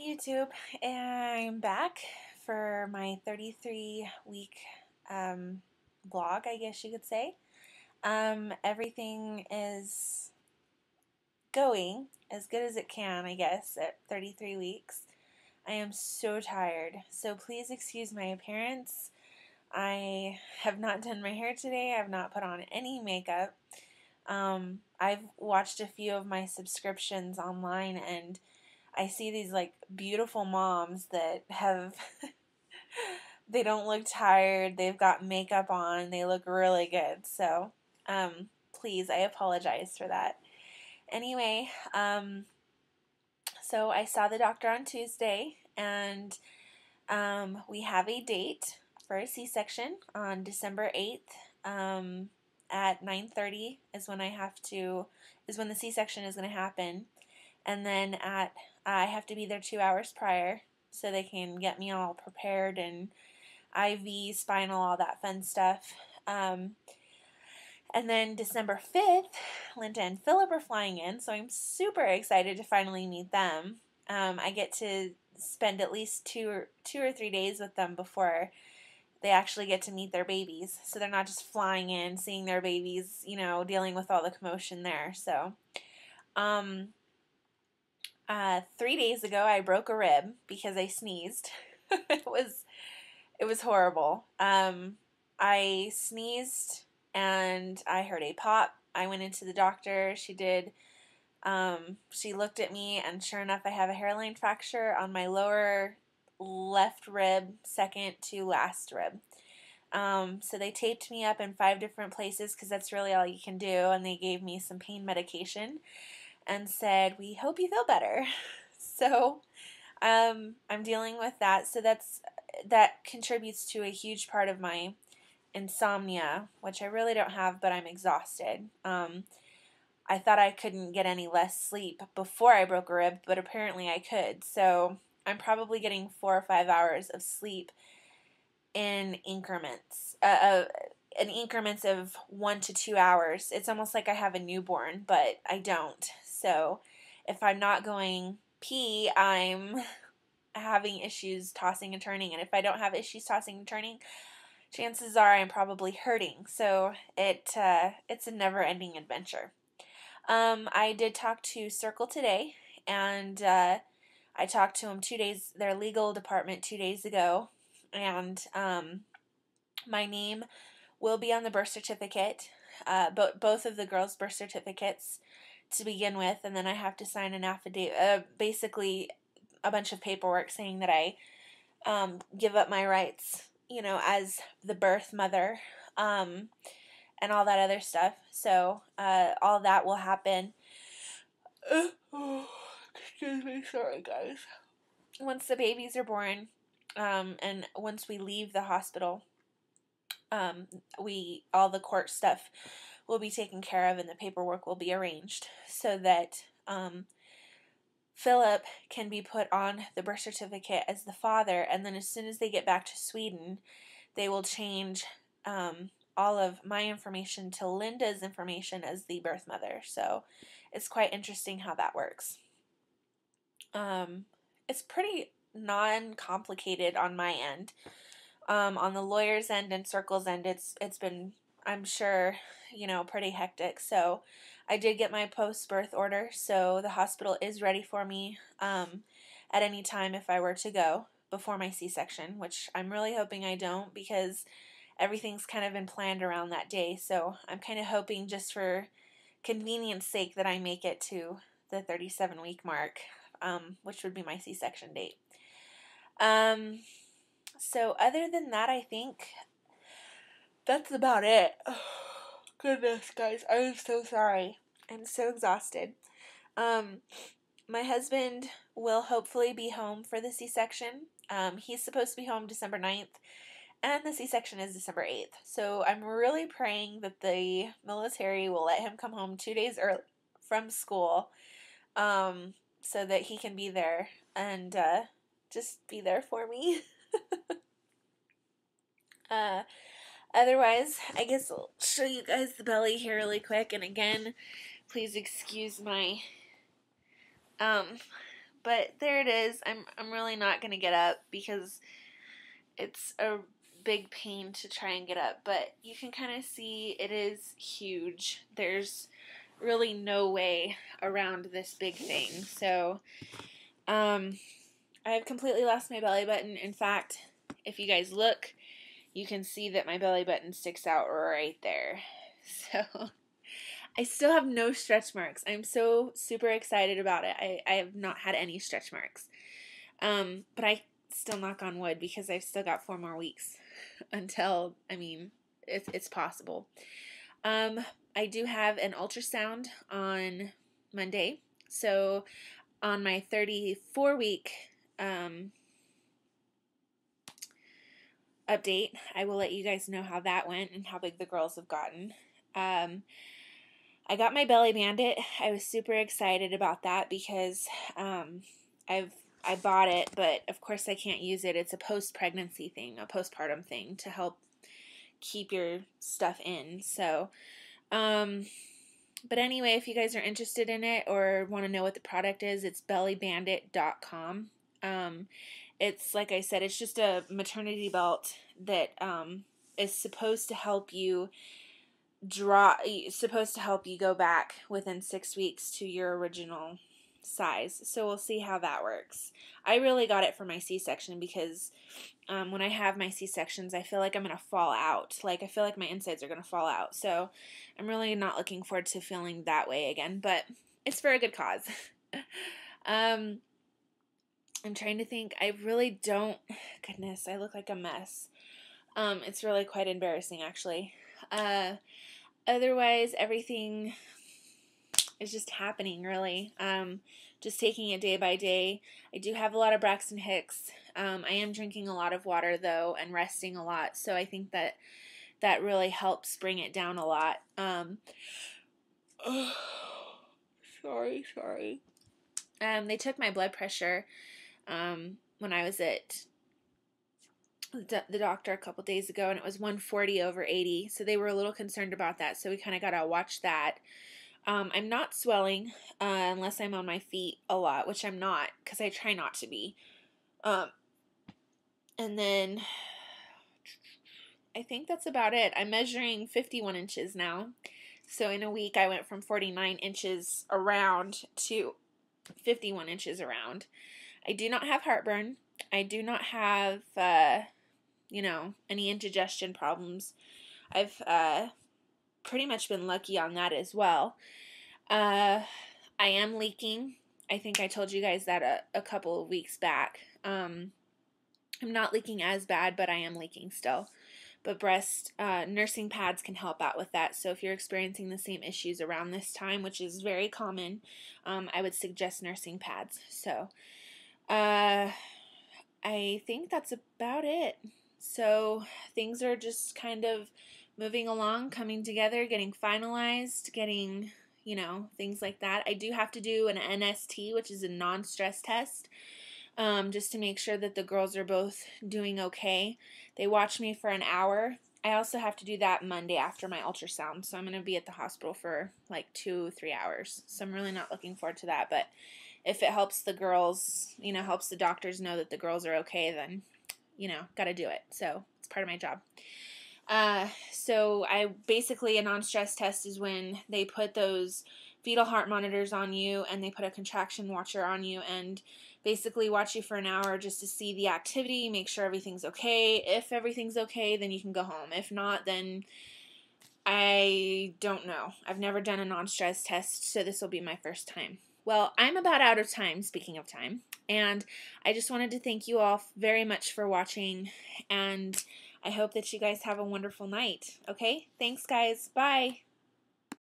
YouTube. I'm back for my 33-week vlog, I guess you could say. Everything is going as good as it can, I guess, at 33 weeks. I am so tired, so please excuse my appearance. I have not done my hair today. I have not put on any makeup. I've watched a few of my subscriptions online, and I see these like beautiful moms that have they don't look tired, they've got makeup on, they look really good. So please, I apologize for that. Anyway, so I saw the doctor on Tuesday, and we have a date for a C-section on December 8th at 9:30 is when the C-section is going to happen. And then I have to be there 2 hours prior so they can get me all prepared and IV, spinal, all that fun stuff. And then December 5th, Linda and Philip are flying in, so I'm super excited to finally meet them. I get to spend at least two or 3 days with them before they actually get to meet their babies. So they're not just flying in, seeing their babies, dealing with all the commotion there. So, 3 days ago, I broke a rib because I sneezed. It was horrible. I sneezed and I heard a pop. I went into the doctor. She looked at me, and sure enough, I have a hairline fracture on my lower left rib, second to last rib. So they taped me up in 5 different places because that's really all you can do, and they gave me some pain medication and said, "We hope you feel better." So I'm dealing with that. So that contributes to a huge part of my insomnia, which I really don't have, but I'm exhausted. I thought I couldn't get any less sleep before I broke a rib, but apparently I could. So I'm probably getting 4 or 5 hours of sleep in increments, of 1 to 2 hours. It's almost like I have a newborn, but I don't. So if I'm not going pee, I'm having issues tossing and turning. And if I don't have issues tossing and turning, chances are I'm probably hurting. So it's a never-ending adventure. I did talk to Circle today, and I talked to them their legal department 2 days ago, and my name will be on the birth certificate, both of the girls' birth certificates to begin with, and then I have to sign an affidavit, basically a bunch of paperwork saying that I give up my rights, as the birth mother, and all that other stuff. So all that will happen. Excuse me, sorry guys. Once the babies are born, and once we leave the hospital, all the court stuff will be taken care of, and the paperwork will be arranged so that Philip can be put on the birth certificate as the father, and then as soon as they get back to Sweden, they will change all of my information to Linda's information as the birth mother. So it's quite interesting how that works. It's pretty non-complicated on my end. On the lawyer's end and Circle's end, it's been, I'm sure, pretty hectic. So I did get my post-birth order, so the hospital is ready for me at any time if I were to go before my C-section, which I'm really hoping I don't, because everything's kind of been planned around that day. So I'm kind of hoping, just for convenience sake, that I make it to the 37-week mark, which would be my C-section date. So other than that, I think that's about it. Oh, goodness, guys, I'm so sorry. I'm so exhausted. My husband will hopefully be home for the C-section. He's supposed to be home December 9th, and the C-section is December 8th. So I'm really praying that the military will let him come home 2 days early from school, so that he can be there and just be there for me. Otherwise, I guess I'll show you guys the belly here really quick. And again, please excuse my but there it is. I'm really not going to get up because it's a big pain to try and get up, but you can kind of see it is huge. There's really no way around this big thing. So I've completely lost my belly button. In fact, if you guys look, you can see that my belly button sticks out right there. So I still have no stretch marks. I'm so super excited about it. I have not had any stretch marks. But I still knock on wood because I've still got 4 more weeks until, I mean, it's possible. I do have an ultrasound on Monday. So on my 34-week update, I will let you guys know how that went and how big the girls have gotten. I got my belly bandit. I was super excited about that because I bought it, but of course I can't use it. It's a post-pregnancy thing, a postpartum thing to help keep your stuff in. So, but anyway, if you guys are interested in it or want to know what the product is, it's bellybandit.com. It's, like I said, it's just a maternity belt that is supposed to help you go back within 6 weeks to your original size. So we'll see how that works. I really got it for my C-section because when I have my C-sections, I feel like I'm going to fall out. Like, I feel like my insides are going to fall out. So I'm really not looking forward to feeling that way again, but it's for a good cause. I'm trying to think. I really don't, goodness, I look like a mess. It's really quite embarrassing, actually. Otherwise, everything is just happening, really. Just taking it day by day. I do have a lot of Braxton Hicks. I am drinking a lot of water, though, and resting a lot, so I think that really helps bring it down a lot. Sorry. They took my blood pressure when I was at the doctor a couple days ago, and it was 140/80, so they were a little concerned about that, so we kind of got to watch that. I'm not swelling unless I'm on my feet a lot, which I'm not because I try not to be. And then I think that's about it. I'm measuring 51 inches now. So in a week, I went from 49 inches around to 51 inches around. I do not have heartburn. I do not have, any indigestion problems. I've pretty much been lucky on that as well. I am leaking. I think I told you guys that a couple of weeks back. I'm not leaking as bad, but I am leaking still. But breast nursing pads can help out with that. So if you're experiencing the same issues around this time, which is very common, I would suggest nursing pads. So I think that's about it. So things are just kind of moving along, coming together, getting finalized, getting, things like that. I do have to do an NST, which is a non-stress test, just to make sure that the girls are both doing okay. They watch me for an hour. I also have to do that Monday after my ultrasound, so I'm going to be at the hospital for like 2-3 hours. So I'm really not looking forward to that, but if it helps the girls, helps the doctors know that the girls are okay, then, got to do it. So it's part of my job. So a non-stress test is when they put those fetal heart monitors on you and they put a contraction watcher on you and basically watch you for an hour just to see the activity, make sure everything's okay. If everything's okay, then you can go home. If not, then I don't know. I've never done a non-stress test, so this will be my first time. Well, I'm about out of time, speaking of time, and I just wanted to thank you all very much for watching, and I hope that you guys have a wonderful night. Okay? Thanks, guys. Bye.